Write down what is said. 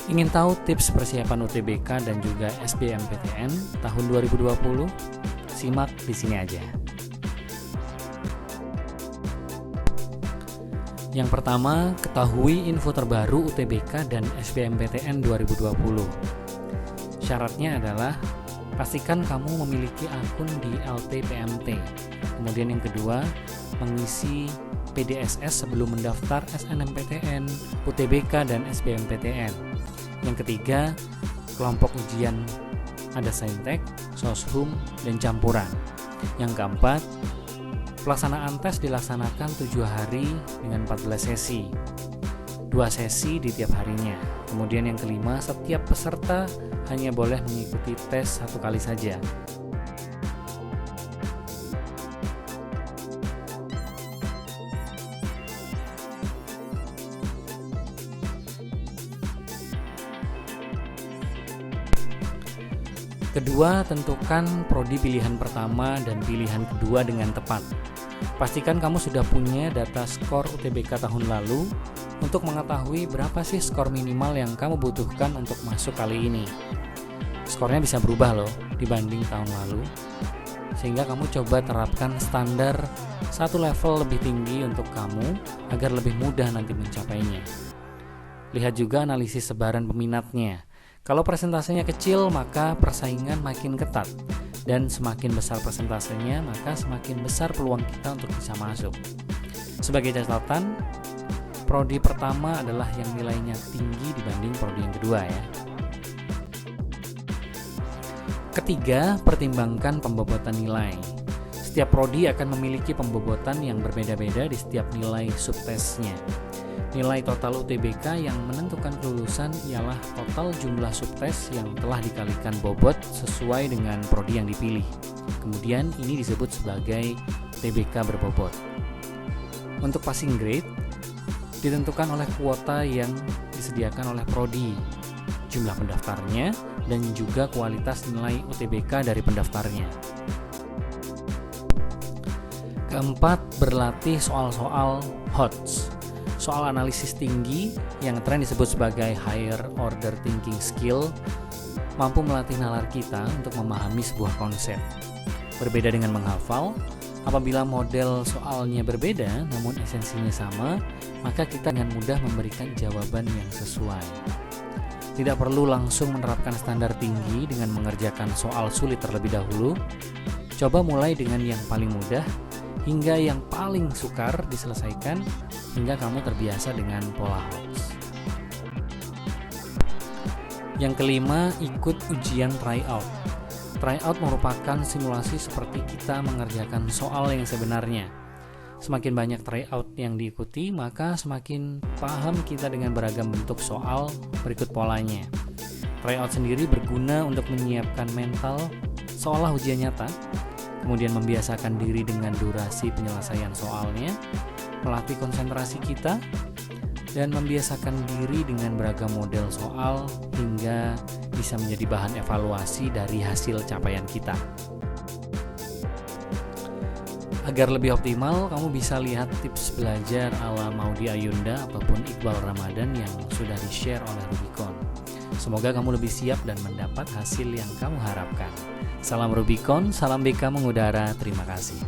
Ingin tahu tips persiapan UTBK dan juga SBMPTN tahun 2020? Simak di sini aja. Yang pertama, ketahui info terbaru UTBK dan SBMPTN 2020. Syaratnya adalah pastikan kamu memiliki akun di LTPMT. Kemudian yang kedua, mengisi PDSS sebelum mendaftar SNMPTN, UTBK, dan SBMPTN. Yang ketiga, kelompok ujian ada saintek, soshum, dan campuran. Yang keempat, pelaksanaan tes dilaksanakan 7 hari dengan 14 sesi, 2 sesi di tiap harinya. Kemudian yang kelima, setiap peserta hanya boleh mengikuti tes 1 kali saja. Kedua, tentukan prodi pilihan pertama dan pilihan kedua dengan tepat. Pastikan kamu sudah punya data skor UTBK tahun lalu untuk mengetahui berapa sih skor minimal yang kamu butuhkan untuk masuk kali ini. Skornya bisa berubah loh dibanding tahun lalu, sehingga kamu coba terapkan standar 1 level lebih tinggi untuk kamu agar lebih mudah nanti mencapainya. Lihat juga analisis sebaran peminatnya. Kalau persentasenya kecil, maka persaingan makin ketat. Dan semakin besar persentasenya, maka semakin besar peluang kita untuk bisa masuk. Sebagai catatan, prodi pertama adalah yang nilainya tinggi dibanding prodi yang kedua ya. Ketiga, pertimbangkan pembobotan nilai. Setiap prodi akan memiliki pembobotan yang berbeda-beda di setiap nilai subtesnya. Nilai total UTBK yang menentukan kelulusan ialah total jumlah subtes yang telah dikalikan bobot sesuai dengan prodi yang dipilih. Kemudian ini disebut sebagai UTBK berbobot. Untuk passing grade ditentukan oleh kuota yang disediakan oleh prodi, jumlah pendaftarnya, dan juga kualitas nilai UTBK dari pendaftarnya. Keempat, berlatih soal-soal HOTS. Soal analisis tinggi yang tren disebut sebagai higher order thinking skill mampu melatih nalar kita untuk memahami sebuah konsep. Berbeda dengan menghafal, apabila model soalnya berbeda namun esensinya sama, maka kita dengan mudah memberikan jawaban yang sesuai. Tidak perlu langsung menerapkan standar tinggi dengan mengerjakan soal sulit terlebih dahulu. Coba mulai dengan yang paling mudah hingga yang paling sukar diselesaikan hingga kamu terbiasa dengan pola HOTS. Yang kelima, ikut ujian tryout. Tryout merupakan simulasi seperti kita mengerjakan soal yang sebenarnya. Semakin banyak tryout yang diikuti, maka semakin paham kita dengan beragam bentuk soal berikut polanya. Tryout sendiri berguna untuk menyiapkan mental seolah ujian nyata, kemudian membiasakan diri dengan durasi penyelesaian soalnya, melatih konsentrasi kita, dan membiasakan diri dengan beragam model soal hingga bisa menjadi bahan evaluasi dari hasil capaian kita. Agar lebih optimal, kamu bisa lihat tips belajar ala Maudy Ayunda ataupun Iqbal Ramadan yang sudah di-share oleh Rubicon. Semoga kamu lebih siap dan mendapat hasil yang kamu harapkan. Salam Rubicon, salam BK mengudara, terima kasih.